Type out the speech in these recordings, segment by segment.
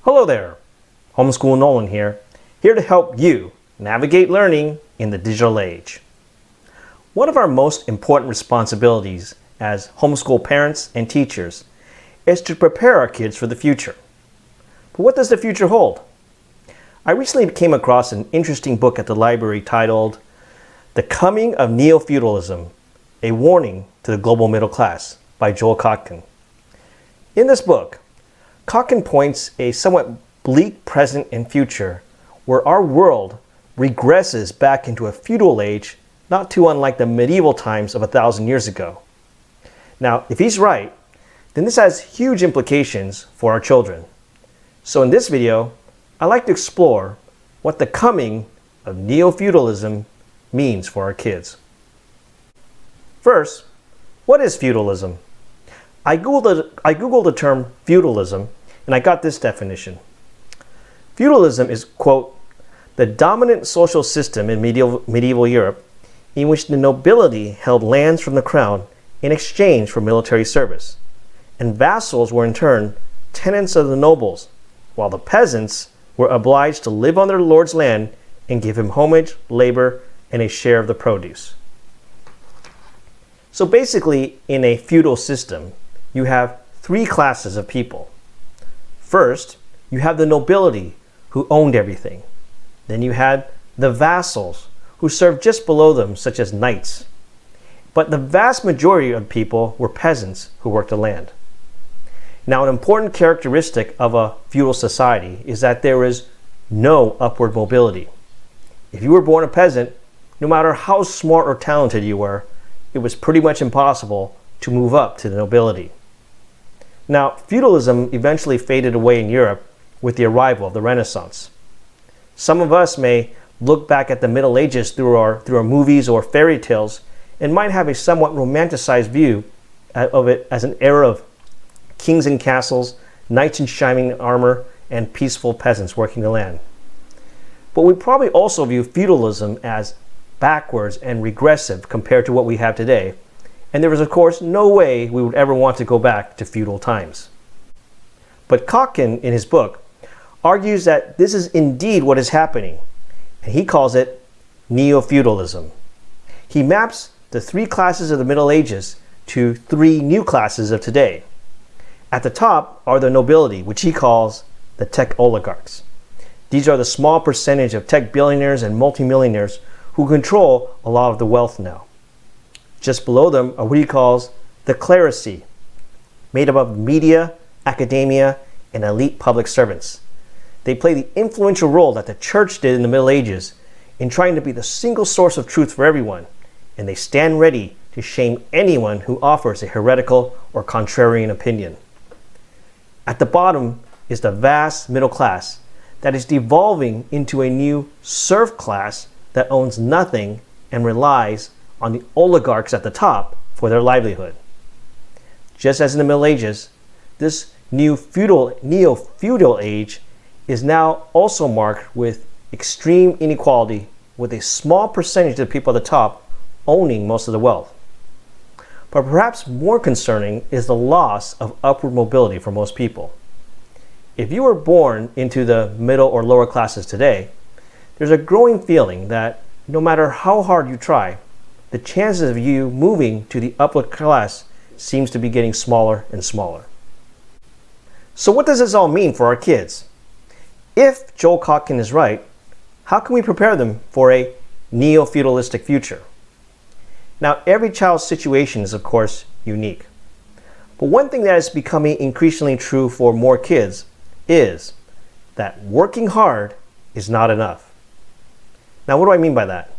Hello there, Homeschool Nolan here to help you navigate learning in the digital age. One of our most important responsibilities as homeschool parents and teachers is to prepare our kids for the future. But what does the future hold? I recently came across an interesting book at the library titled The Coming of NEO Feudalism, A Warning to the Global Middle Class by Joel Kotkin. In this book, Kotkin points a somewhat bleak present and future where our world regresses back into a feudal age not too unlike the medieval times of 1,000 years ago. Now, if he's right, then this has huge implications for our children. So in this video, I'd like to explore what the coming of neo-feudalism means for our kids. First, what is feudalism? I googled the term feudalism and I got this definition. Feudalism is, quote, the dominant social system in medieval Europe in which the nobility held lands from the crown in exchange for military service, and vassals were in turn tenants of the nobles, while the peasants were obliged to live on their lord's land and give him homage, labor, and a share of the produce. So basically, in a feudal system, you have three classes of people. First, you have the nobility who owned everything. Then you had the vassals who served just below them, such as knights. But the vast majority of people were peasants who worked the land. Now, an important characteristic of a feudal society is that there is no upward mobility. If you were born a peasant, no matter how smart or talented you were, it was pretty much impossible to move up to the nobility. Now, feudalism eventually faded away in Europe with the arrival of the Renaissance. Some of us may look back at the Middle Ages through our movies or fairy tales and might have a somewhat romanticized view of it as an era of kings and castles, knights in shining armor, and peaceful peasants working the land. But we probably also view feudalism as backwards and regressive compared to what we have today, and there is of course no way we would ever want to go back to feudal times. But Kotkin, in his book, argues that this is indeed what is happening, and he calls it neo-feudalism. He maps the three classes of the Middle Ages to three new classes of today. At the top are the nobility, which he calls the tech oligarchs. These are the small percentage of tech billionaires and multimillionaires who control a lot of the wealth now. Just below them are what he calls the clerisy, made up of media, academia, and elite public servants. They play the influential role that the church did in the Middle Ages in trying to be the single source of truth for everyone, and they stand ready to shame anyone who offers a heretical or contrarian opinion. At the bottom is the vast middle class that is devolving into a new serf class that owns nothing and relies on the oligarchs at the top for their livelihood. Just as in the Middle Ages, this new neo-feudal age is now also marked with extreme inequality, with a small percentage of the people at the top owning most of the wealth. But perhaps more concerning is the loss of upward mobility for most people. If you were born into the middle or lower classes today, there's a growing feeling that no matter how hard you try, the chances of you moving to the upper class seems to be getting smaller and smaller. So what does this all mean for our kids? If Joel Kotkin is right, how can we prepare them for a neo-feudalistic future? Now, every child's situation is of course unique. But one thing that is becoming increasingly true for more kids is that working hard is not enough. Now, what do I mean by that?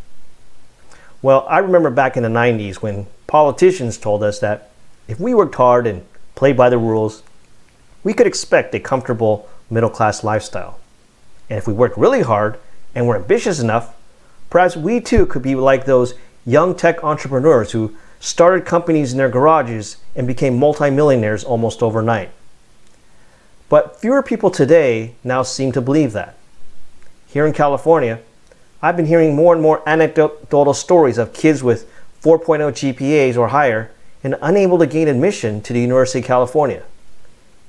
Well, I remember back in the 90s when politicians told us that if we worked hard and played by the rules, we could expect a comfortable middle-class lifestyle. And if we worked really hard and were ambitious enough, perhaps we too could be like those young tech entrepreneurs who started companies in their garages and became multimillionaires almost overnight. But fewer people today now seem to believe that. Here in California, I've been hearing more and more anecdotal stories of kids with 4.0 GPAs or higher and unable to gain admission to the University of California.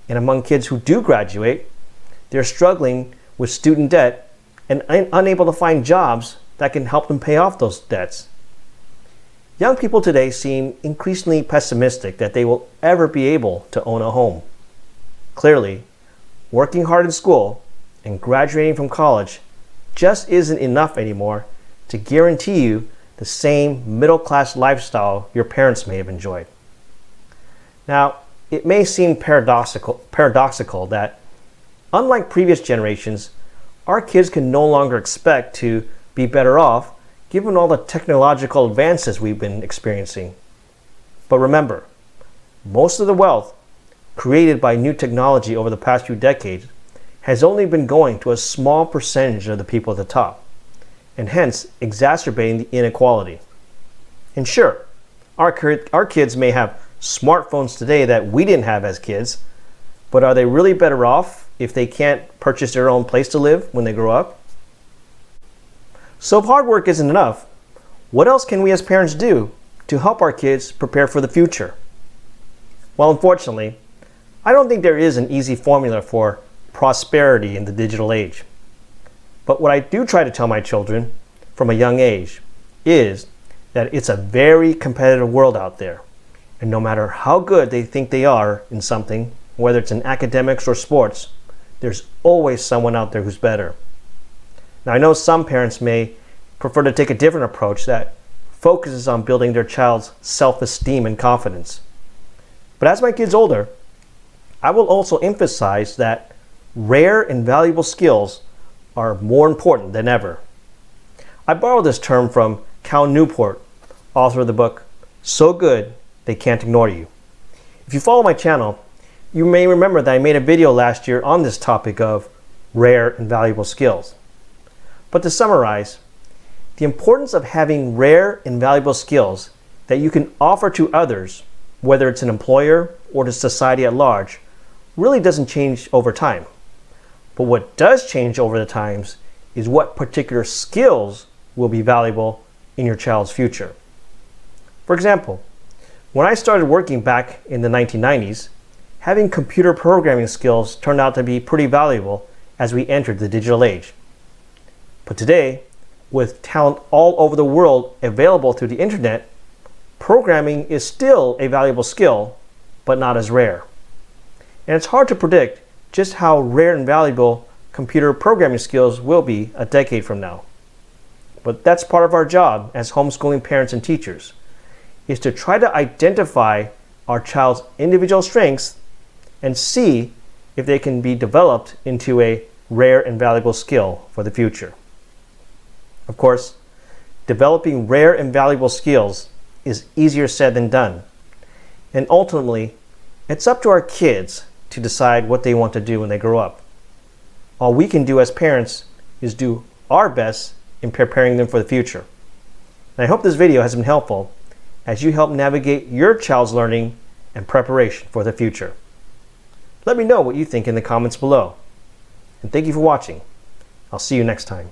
And among kids who do graduate, they're struggling with student debt and unable to find jobs that can help them pay off those debts. Young people today seem increasingly pessimistic that they will ever be able to own a home. Clearly, working hard in school and graduating from college just isn't enough anymore to guarantee you the same middle-class lifestyle your parents may have enjoyed. Now, it may seem paradoxical that, unlike previous generations, our kids can no longer expect to be better off given all the technological advances we've been experiencing. But remember, most of the wealth created by new technology over the past few decades has only been going to a small percentage of the people at the top, and hence exacerbating the inequality. And sure, our kids may have smartphones today that we didn't have as kids, but are they really better off if they can't purchase their own place to live when they grow up? So if hard work isn't enough, what else can we as parents do to help our kids prepare for the future? Well, unfortunately, I don't think there is an easy formula for prosperity in the digital age. But what I do try to tell my children from a young age is that it's a very competitive world out there. And no matter how good they think they are in something, whether it's in academics or sports, there's always someone out there who's better. Now, I know some parents may prefer to take a different approach that focuses on building their child's self-esteem and confidence. But as my kids older, I will also emphasize that rare and valuable skills are more important than ever. I borrowed this term from Cal Newport, author of the book, So Good They Can't Ignore You. If you follow my channel, you may remember that I made a video last year on this topic of rare and valuable skills. But to summarize, the importance of having rare and valuable skills that you can offer to others, whether it's an employer or to society at large, really doesn't change over time. But what does change over the times is what particular skills will be valuable in your child's future. For example, when I started working back in the 1990s, having computer programming skills turned out to be pretty valuable as we entered the digital age. But today, with talent all over the world available through the internet, programming is still a valuable skill, but not as rare. And it's hard to predict just how rare and valuable computer programming skills will be a decade from now. But that's part of our job as homeschooling parents and teachers, is to try to identify our child's individual strengths and see if they can be developed into a rare and valuable skill for the future. Of course, developing rare and valuable skills is easier said than done. And ultimately, it's up to our kids to decide what they want to do when they grow up. All we can do as parents is do our best in preparing them for the future. And I hope this video has been helpful as you help navigate your child's learning and preparation for the future. Let me know what you think in the comments below. And thank you for watching. I'll see you next time.